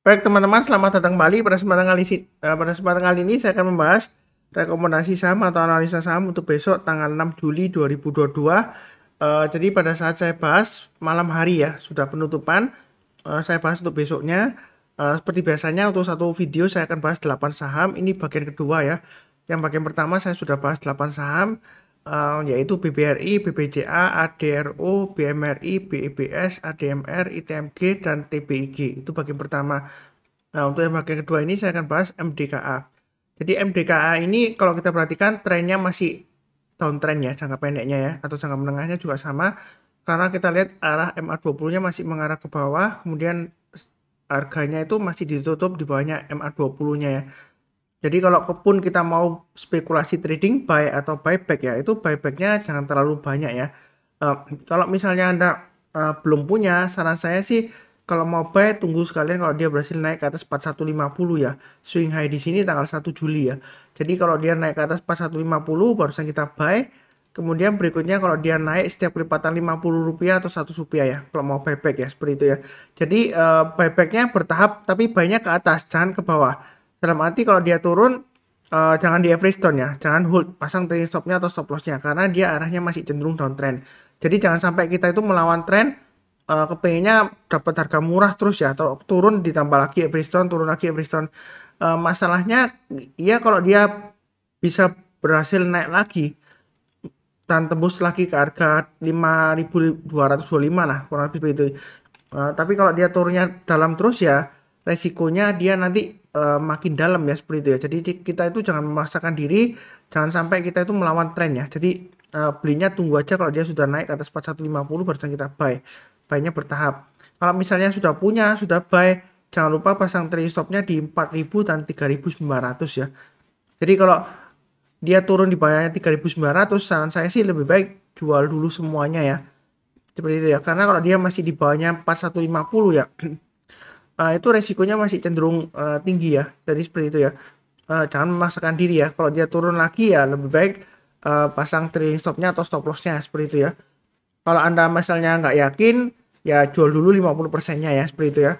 Baik teman-teman, selamat datang kembali. Pada kesempatan kali ini saya akan membahas rekomendasi saham atau analisa saham untuk besok tanggal 6 Juli 2022. Jadi pada saat saya bahas malam hari ya, sudah penutupan. Saya bahas untuk besoknya. Seperti biasanya untuk satu video saya akan bahas 8 saham. Ini bagian kedua ya. Yang bagian pertama saya sudah bahas 8 saham, yaitu BBRI, BBCA, ADRO, BMRI, BEBS, ADMR, ITMG, dan TBIG. Itu bagian pertama. Nah, untuk yang bagian kedua ini saya akan bahas MDKA. Jadi MDKA ini kalau kita perhatikan trennya masih downtrend ya, jangka pendeknya ya, atau jangka menengahnya juga sama. Karena kita lihat arah MA20-nya masih mengarah ke bawah, kemudian harganya itu masih ditutup di bawahnya MA20-nya ya. Jadi kalau pun kita mau spekulasi trading buy atau buyback ya, itu buybacknya jangan terlalu banyak ya. Eh, Kalau misalnya Anda belum punya, saran saya sih kalau mau buy tunggu sekalian kalau dia berhasil naik ke atas 4150 ya. Swing high di sini tanggal 1 Juli ya. Jadi kalau dia naik ke atas 4150 barusan kita buy. Kemudian berikutnya kalau dia naik setiap kelipatan Rp50 atau Rp100 ya. Kalau mau buyback ya seperti itu ya. Jadi buybacknya bertahap tapi buynya ke atas, jangan ke bawah. Dalam arti kalau dia turun, jangan di average down ya, jangan hold, pasang trailing stopnya atau stop lossnya karena dia arahnya masih cenderung downtrend. Jadi jangan sampai kita itu melawan tren, kepengennya dapat harga murah terus ya, atau turun ditambah lagi average down, turun lagi average down. Masalahnya, ya kalau dia bisa berhasil naik lagi dan tembus lagi ke harga 5.225 lah, kurang lebih begitu. Tapi kalau dia turunnya dalam terus ya, resikonya dia nanti makin dalam ya seperti itu ya. Jadi kita itu jangan memaksakan diri, jangan sampai kita itu melawan tren ya. Jadi belinya tunggu aja kalau dia sudah naik ke atas 4150 baru kita buy. Buy-nya bertahap. Kalau misalnya sudah punya, sudah buy, jangan lupa pasang trailing stopnya di 4000 dan 3900 ya. Jadi kalau dia turun di bawahnya 3900, saran saya sih lebih baik jual dulu semuanya ya. Seperti itu ya. Karena kalau dia masih di bawahnya 4150 ya, itu resikonya masih cenderung tinggi ya. Jadi seperti itu ya. Jangan memaksakan diri ya. Kalau dia turun lagi ya lebih baik pasang trailing stopnya atau stop lossnya seperti itu ya. Kalau Anda misalnya nggak yakin, ya jual dulu 50%-nya ya seperti itu ya.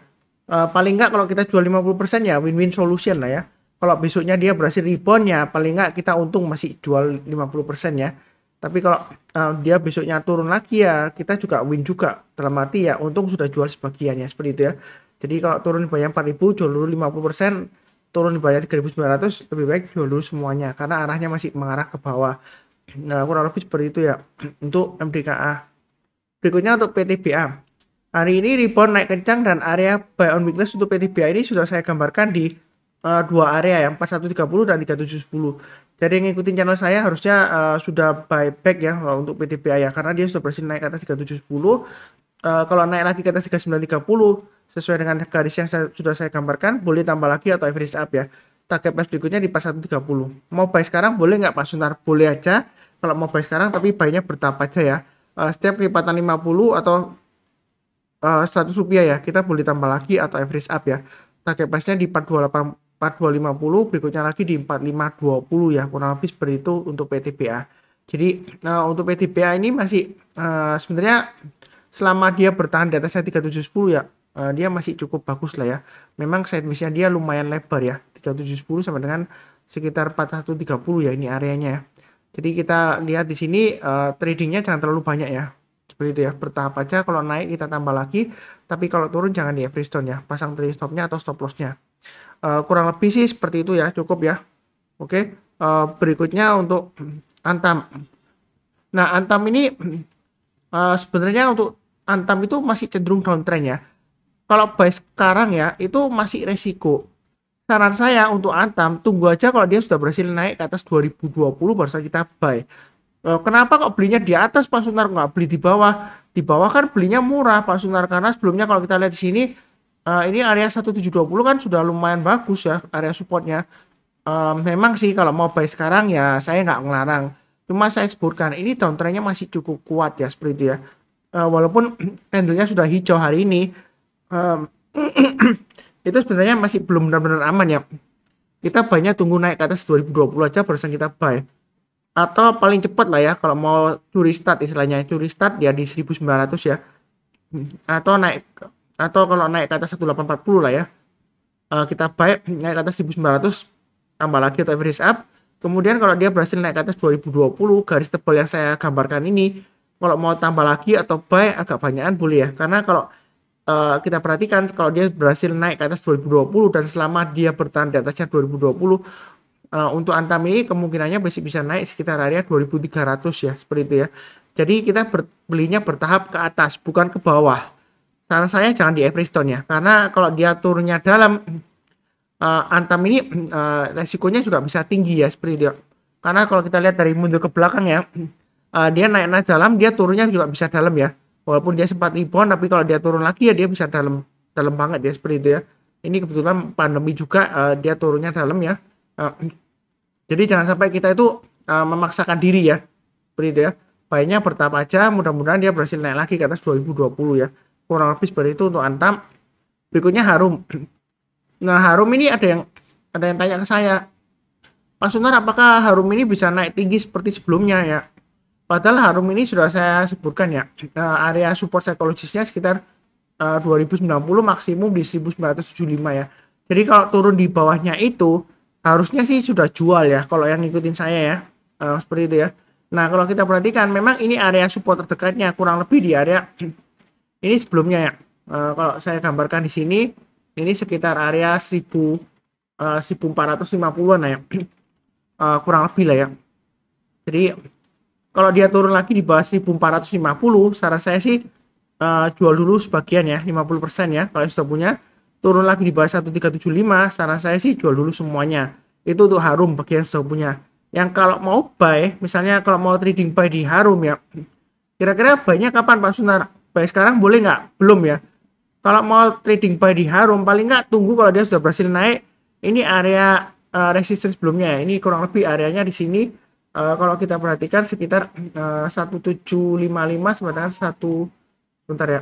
Paling nggak kalau kita jual 50% ya win-win solution lah ya. Kalau besoknya dia berhasil rebound ya paling nggak kita untung masih jual 50% ya. Tapi kalau dia besoknya turun lagi ya kita juga win juga. Dalam arti ya untung sudah jual sebagian ya seperti itu ya. Jadi kalau turun di bawah 4.000 jual dulu 50%, turun di bawah 3.900 lebih baik jual dulu semuanya karena arahnya masih mengarah ke bawah. Nah, kurang lebih seperti itu ya untuk MDKA. Berikutnya untuk PTBA. Hari ini rebound naik kencang dan area buy on weakness untuk PTBA ini sudah saya gambarkan di dua area ya, 4130 dan 3710. Jadi yang ngikutin channel saya harusnya sudah buy back ya untuk PTBA ya karena dia sudah berhasil naik ke atas 3710. Kalau naik lagi ke atas 3930 sesuai dengan garis yang sudah saya gambarkan boleh tambah lagi atau average up ya. Target price berikutnya di 4130. Mau buy sekarang boleh nggak Pak Sunar? Boleh aja kalau mau buy sekarang tapi buy-nya bertahap aja ya. Setiap kelipatan 50 atau Rp100 ya kita boleh tambah lagi atau average up ya. Target price-nya di 428 4250, berikutnya lagi di 4520 ya, kurang lebih seperti itu untuk PTBA. Jadi untuk PTBA ini masih sebenarnya selama dia bertahan di atasnya 3710 ya, dia masih cukup bagus lah ya. Memang sideways-nya dia lumayan lebar ya, 3710 sampai dengan sekitar 4130 ya ini areanya ya. Jadi kita lihat di sini tradingnya jangan terlalu banyak ya. Seperti itu ya, bertahap aja, kalau naik kita tambah lagi, tapi kalau turun jangan di average down ya, pasang trailing stopnya atau stop lossnya. Kurang lebih sih seperti itu ya, cukup ya. Oke, berikutnya untuk Antam. Nah, Antam ini sebenarnya untuk Antam itu masih cenderung downtrend ya. Kalau buy sekarang ya, itu masih resiko. Saran saya untuk Antam, tunggu aja kalau dia sudah berhasil naik ke atas 2020 baru kita buy. Kenapa kok belinya di atas Pak Sunar, nggak beli di bawah? Di bawah kan belinya murah Pak Sunar, karena sebelumnya kalau kita lihat di sini ini area 1720 kan sudah lumayan bagus ya area supportnya. Memang sih kalau mau buy sekarang ya saya nggak ngelarang. Cuma saya sebutkan ini downtrendnya masih cukup kuat ya seperti itu ya. Walaupun candlenya sudah hijau hari ini, um, itu sebenarnya masih belum benar-benar aman ya. Kita banyak tunggu naik ke atas 2020 aja barusan kita buy. Atau paling cepat lah ya kalau mau curi start istilahnya, curi start ya di 1900 ya. Atau naik, atau kalau naik ke atas 1840 lah ya. kita buy naik ke atas 1900 tambah lagi atau average up. Kemudian kalau dia berhasil naik ke atas 2020 garis tebal yang saya gambarkan ini, kalau mau tambah lagi atau buy agak banyakan boleh ya, karena kalau kita perhatikan kalau dia berhasil naik ke atas 2020 dan selama dia bertahan di atasnya 2020, untuk Antam ini kemungkinannya masih bisa naik sekitar area 2300 ya, seperti itu ya. Jadi kita belinya bertahap ke atas bukan ke bawah. Saran saya jangan di every stone ya, karena kalau dia turunnya dalam, Antam ini resikonya juga bisa tinggi ya, seperti itu ya. Karena kalau kita lihat dari mundur ke belakang ya, dia naik dalam, dia turunnya juga bisa dalam ya. Walaupun dia sempat rebound, tapi kalau dia turun lagi ya dia bisa dalam banget ya, seperti itu ya. Ini kebetulan pandemi juga, dia turunnya dalam ya. Jadi jangan sampai kita itu memaksakan diri ya, seperti itu ya. Baiknya bertahap aja, mudah-mudahan dia berhasil naik lagi ke atas 2020 ya. Kurang lebih seperti itu untuk Antam. Berikutnya Harum. Nah, Harum ini ada yang tanya ke saya, Mas Sunar, apakah Harum ini bisa naik tinggi seperti sebelumnya ya? Padahal Harum ini sudah saya sebutkan ya, area support psikologisnya sekitar 2090, maksimum di 1975 ya. Jadi kalau turun di bawahnya itu harusnya sih sudah jual ya, kalau yang ngikutin saya ya, seperti itu ya. Nah, kalau kita perhatikan memang ini area support terdekatnya kurang lebih di area ini sebelumnya ya. Kalau saya gambarkan di sini, ini sekitar area 1450-an ya. Kurang lebih lah ya. Jadi kalau dia turun lagi di bawah 1450, saran saya sih jual dulu sebagian ya, 50% ya. Kalau sudah punya, turun lagi di bawah 1375, saran saya sih jual dulu semuanya. Itu untuk Harum bagi yang sudah punya. Yang kalau mau buy, misalnya kalau mau trading buy di Harum ya, kira-kira buy-nya kapan Pak Sunar? Buy sekarang boleh nggak? Belum ya. Kalau mau trading buy di Harum, paling nggak tunggu kalau dia sudah berhasil naik. Ini area resistance sebelumnya ya. Ini kurang lebih areanya di sini. Kalau kita perhatikan sekitar 1755 sebentar bentar ya,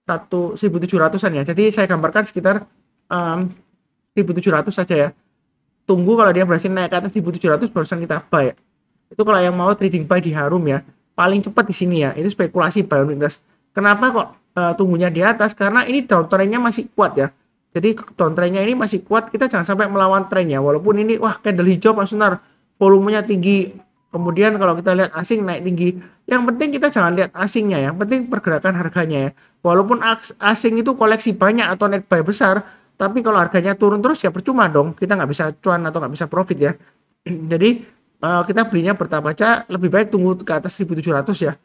1700-an ya. Jadi saya gambarkan sekitar 1700 saja ya. Tunggu kalau dia berhasil naik ke atas 1700 barusan kita buy ya. Itu kalau yang mau trading buy di Harum ya. Paling cepat di sini ya. Itu spekulasi buy on weakness. Kenapa kok tunggunya di atas? Karena ini downtrendnya masih kuat ya. Jadi downtrendnya ini masih kuat. Kita jangan sampai melawan trennya. Walaupun ini wah candle hijau Mas Sunar, volumenya tinggi. Kemudian kalau kita lihat asing naik tinggi. Yang penting kita jangan lihat asingnya ya. Yang penting pergerakan harganya ya. Walaupun asing itu koleksi banyak atau net buy besar, tapi kalau harganya turun terus ya percuma dong. Kita nggak bisa cuan atau nggak bisa profit ya. Jadi kita belinya bertahap aja. Lebih baik tunggu ke atas 1700 ya.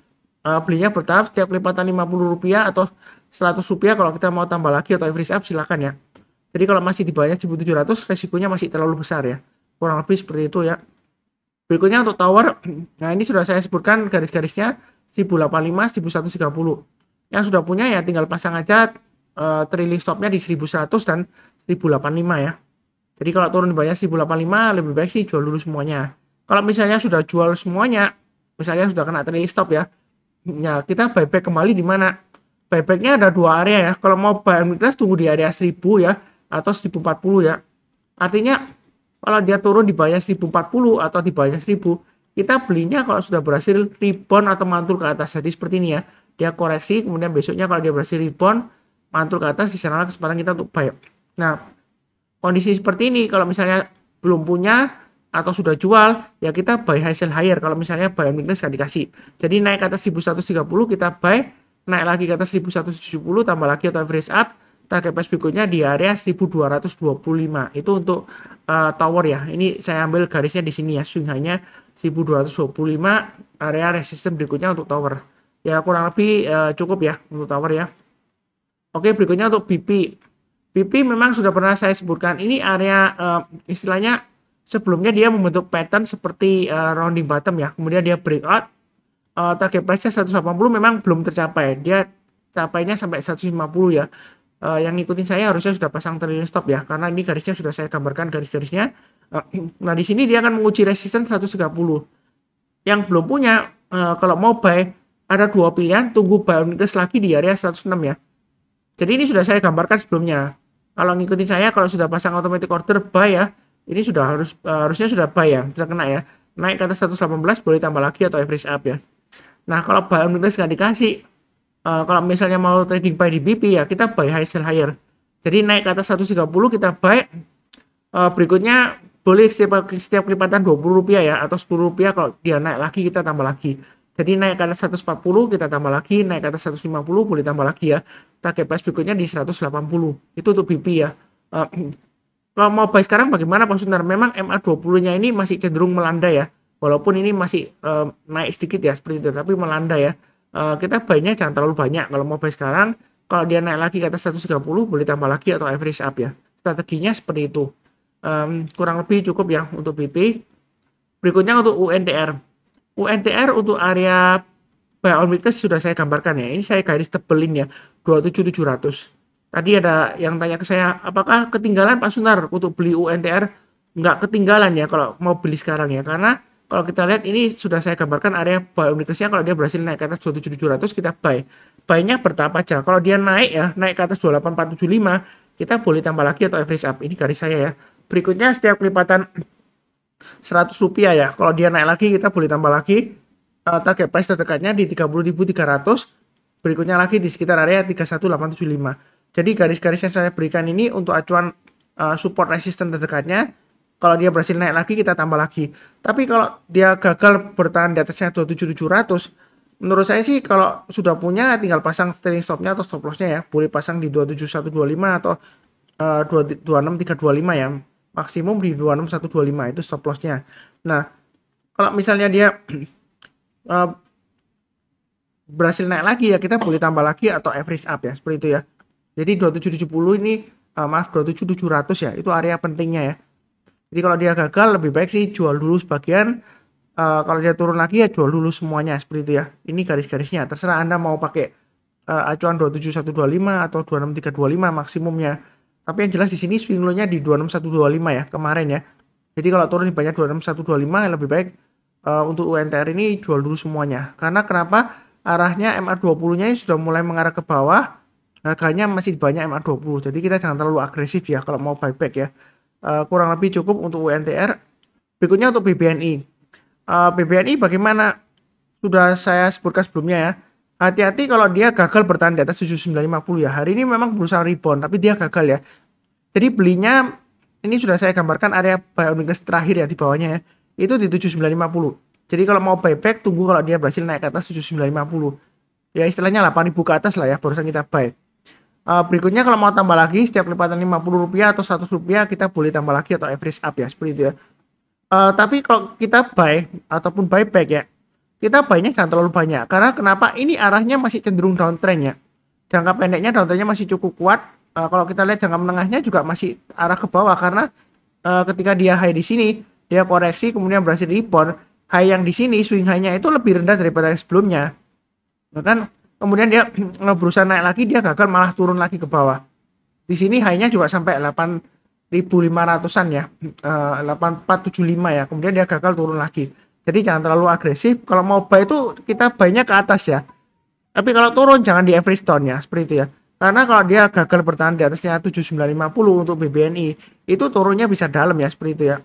Belinya bertahap, setiap lipatan Rp50 atau Rp100 kalau kita mau tambah lagi atau average up silakan ya. Jadi kalau masih di bawahnya 1700 resikonya masih terlalu besar ya. Kurang lebih seperti itu ya. Berikutnya untuk tower, nah ini sudah saya sebutkan garis-garisnya 1085, 1130. Yang sudah punya ya tinggal pasang aja trailing stopnya di 1100 dan 1085 ya. Jadi kalau turun di bawahnya 1085 lebih baik sih jual dulu semuanya. Kalau misalnya sudah jual semuanya, misalnya sudah kena trailing stop ya, kita buyback kembali di mana? Buybacknya ada dua area ya. Kalau mau buy on weakness tunggu di area 1000 ya atau 1040 ya. Artinya kalau dia turun di bawahnya 1040 atau di bawahnya 1000, kita belinya kalau sudah berhasil rebound atau mantul ke atas. Jadi seperti ini ya. Dia koreksi, kemudian besoknya kalau dia berhasil rebound, mantul ke atas, di sana kesempatan kita untuk buy. Nah, kondisi seperti ini kalau misalnya belum punya atau sudah jual, ya kita buy high sell higher. Kalau misalnya buy on weakness nggak dikasih. Jadi naik ke atas 1130 kita buy, naik lagi ke atas 1170 tambah lagi atau average up. Target price berikutnya di area 1225. Itu untuk tower ya. Ini saya ambil garisnya di sini ya. Swing high-nya 1225, area resistance berikutnya untuk tower. Ya kurang lebih cukup ya untuk tower ya. Oke, berikutnya untuk BP. BP memang sudah pernah saya sebutkan. Ini area istilahnya sebelumnya dia membentuk pattern seperti rounding bottom ya. Kemudian dia breakout. Target price-nya 180 memang belum tercapai. Dia capainya sampai 150 ya. Yang ngikutin saya harusnya sudah pasang trailing stop ya, karena ini garisnya sudah saya gambarkan garis-garisnya. Nah di sini dia akan menguji resistance 130. Yang belum punya, kalau mau buy ada dua pilihan, tunggu buy on weakness lagi di area 106 ya. Jadi ini sudah saya gambarkan sebelumnya. Kalau ngikutin saya, kalau sudah pasang automatic order buy ya, ini sudah harusnya sudah buy ya, sudah kena ya. Naik ke atas 118 boleh tambah lagi atau average up ya. Nah kalau buy on weakness nggak dikasih, kalau misalnya mau trading buy di BP ya kita buy high sell higher. Jadi naik ke atas 130 kita buy. Berikutnya boleh setiap kelipatan Rp20 ya, atau Rp10 kalau dia naik lagi kita tambah lagi. Jadi naik ke atas 140 kita tambah lagi, naik ke atas 150 boleh tambah lagi ya. Target price berikutnya di 180. Itu untuk BP ya. Kalau mau buy sekarang bagaimana Pak Suntar? Memang MA20-nya ini masih cenderung melanda ya. Walaupun ini masih naik sedikit ya seperti itu, tapi melanda ya. Kita buy-nya jangan terlalu banyak kalau mau buy sekarang. Kalau dia naik lagi ke atas 130 boleh tambah lagi atau average up ya. Strateginya seperti itu. Kurang lebih cukup ya untuk BP. Berikutnya untuk UNTR. UNTR untuk area buy on weakness sudah saya gambarkan ya. Ini saya garis tebelin ya, 27700. Tadi ada yang tanya ke saya, apakah ketinggalan Pak Sunar untuk beli UNTR? Nggak ketinggalan ya kalau mau beli sekarang ya. Karena kalau kita lihat ini sudah saya gambarkan area buy on weakness-nya, kalau dia berhasil naik ke atas 27700 kita buy. Buy-nya bertahap aja. Kalau dia naik ya, naik ke atas 28475, kita boleh tambah lagi atau average up. Ini garis saya ya. Berikutnya setiap kelipatan Rp100 ya. Kalau dia naik lagi kita boleh tambah lagi. Target price terdekatnya di 30.300. Berikutnya lagi di sekitar area 31875. Jadi garis-garis yang saya berikan ini untuk acuan support resistance terdekatnya. Kalau dia berhasil naik lagi kita tambah lagi. Tapi kalau dia gagal bertahan di atasnya 27700, menurut saya sih kalau sudah punya tinggal pasang trailing stopnya atau stop lossnya ya. Boleh pasang di 27125 atau 26325 ya. Maksimum di 26125 itu stop lossnya. Nah, kalau misalnya dia berhasil naik lagi ya kita boleh tambah lagi atau average up ya, seperti itu ya. Jadi 2770 ini maaf 27700 ya, itu area pentingnya ya. Jadi kalau dia gagal lebih baik sih jual dulu sebagian. Kalau dia turun lagi ya jual dulu semuanya, seperti itu ya. Ini garis-garisnya, terserah Anda mau pakai acuan 27125 atau 26325 maksimumnya. Tapi yang jelas di sini swing low-nya di 26125 ya kemarin ya. Jadi kalau turun di banyak 26125 lebih baik untuk UNTR ini jual dulu semuanya. Karena kenapa? Arahnya MA20-nya sudah mulai mengarah ke bawah. Harganya masih banyak MA20. Jadi kita jangan terlalu agresif ya kalau mau buyback ya. Kurang lebih cukup untuk UNTR. Berikutnya untuk BBNI. BBNI bagaimana? Sudah saya sebutkan sebelumnya ya. Hati-hati kalau dia gagal bertahan di atas 7950 ya. Hari ini memang berusaha rebound tapi dia gagal ya. Jadi belinya ini sudah saya gambarkan area buy on weakness terakhir ya di bawahnya ya. Itu di 7950. Jadi kalau mau buyback tunggu kalau dia berhasil naik ke atas 7950. Ya istilahnya 8000 ke atas lah ya barusan kita buy. Berikutnya kalau mau tambah lagi setiap kelipatan Rp50 atau Rp100 kita boleh tambah lagi atau average up ya seperti itu ya. Tapi kalau kita buy ataupun buyback ya, kita buy-nya jangan terlalu banyak. Karena kenapa? Ini arahnya masih cenderung downtrend ya. Jangka pendeknya downtrendnya masih cukup kuat. Kalau kita lihat jangka menengahnya juga masih arah ke bawah. Karena ketika dia high di sini, dia koreksi kemudian berhasil rebound. High yang di sini, swing high-nya itu lebih rendah daripada yang sebelumnya. Bahkan kemudian dia berusaha naik lagi, dia gagal malah turun lagi ke bawah. Di sini high-nya juga sampai 8.500-an ya. 8475 ya. Kemudian dia gagal turun lagi. Jadi jangan terlalu agresif. Kalau mau buy itu kita buy-nya ke atas ya. Tapi kalau turun jangan di average down ya, seperti itu ya. Karena kalau dia gagal bertahan di atasnya 7950 untuk BBNI, itu turunnya bisa dalam ya, seperti itu ya.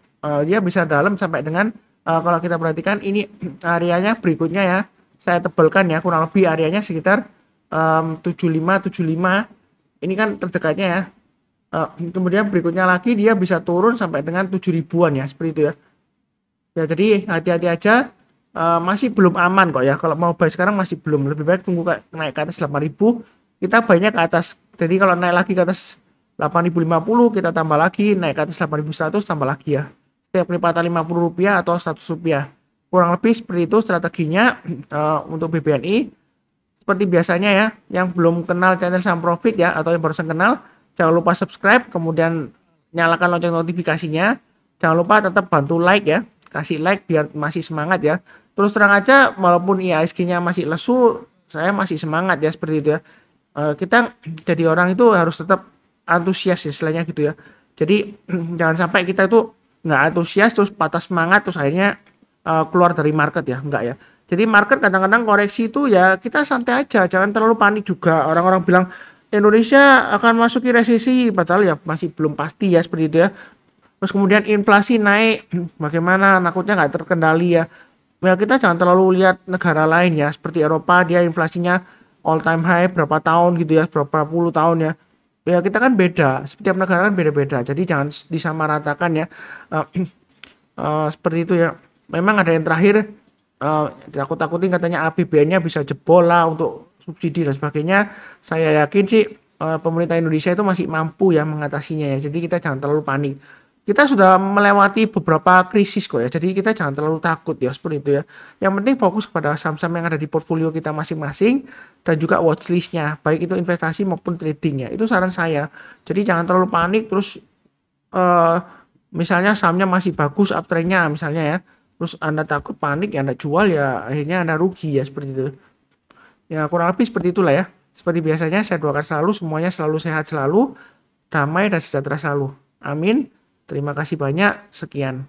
Dia bisa dalam sampai dengan kalau kita perhatikan ini areanya berikutnya ya. Saya tebalkan ya, kurang lebih areanya sekitar 7575. Ini kan terdekatnya ya. Kemudian berikutnya lagi dia bisa turun sampai dengan 7000-an ya, seperti itu ya. Ya jadi hati-hati aja, masih belum aman kok ya. Kalau mau buy sekarang masih belum, lebih baik tunggu naik ke atas 8000, kita buy-nya ke atas. Jadi kalau naik lagi ke atas 8050 kita tambah lagi, naik ke atas 8100 tambah lagi ya. Setiap kelipatan Rp50 atau Rp100. Kurang lebih seperti itu strateginya untuk BBNI. Seperti biasanya ya, yang belum kenal channel Saham Profit ya, atau yang barusan kenal, jangan lupa subscribe, kemudian nyalakan lonceng notifikasinya. Jangan lupa tetap bantu like ya. Kasih like biar masih semangat ya. Terus terang aja walaupun IHSG-nya masih lesu, saya masih semangat ya, seperti itu ya. Kita jadi orang itu harus tetap antusias ya, istilahnya gitu ya. Jadi jangan sampai kita itu nggak antusias terus patah semangat terus akhirnya keluar dari market ya, enggak ya. Jadi market kadang-kadang koreksi itu ya kita santai aja, jangan terlalu panik juga. Orang-orang bilang Indonesia akan masuki resesi, padahal ya masih belum pasti ya, seperti itu ya. Terus kemudian inflasi naik, bagaimana, takutnya nggak terkendali ya. Ya kita jangan terlalu lihat negara lain ya, seperti Eropa dia inflasinya all time high berapa tahun gitu ya, berapa puluh tahun ya. ya kita kan beda, setiap negara kan beda-beda. Jadi jangan disamaratakan ya. Eh, seperti itu ya. Memang ada yang terakhir takut-takutin katanya APBN-nya bisa jebol lah untuk subsidi dan sebagainya. Saya yakin sih pemerintah Indonesia itu masih mampu ya mengatasinya ya. Jadi kita jangan terlalu panik. Kita sudah melewati beberapa krisis kok ya. Jadi kita jangan terlalu takut ya seperti itu ya. Yang penting fokus kepada saham-saham yang ada di portfolio kita masing-masing dan juga watchlist-nya, baik itu investasi maupun trading ya. Itu saran saya. Jadi jangan terlalu panik terus eh misalnya sahamnya masih bagus uptrendnya misalnya ya. Terus Anda takut panik ya Anda jual ya akhirnya Anda rugi ya seperti itu. Ya kurang lebih seperti itulah ya. Seperti biasanya saya doakan selalu semuanya selalu sehat selalu, damai dan sejahtera selalu. Amin. Terima kasih banyak. Sekian.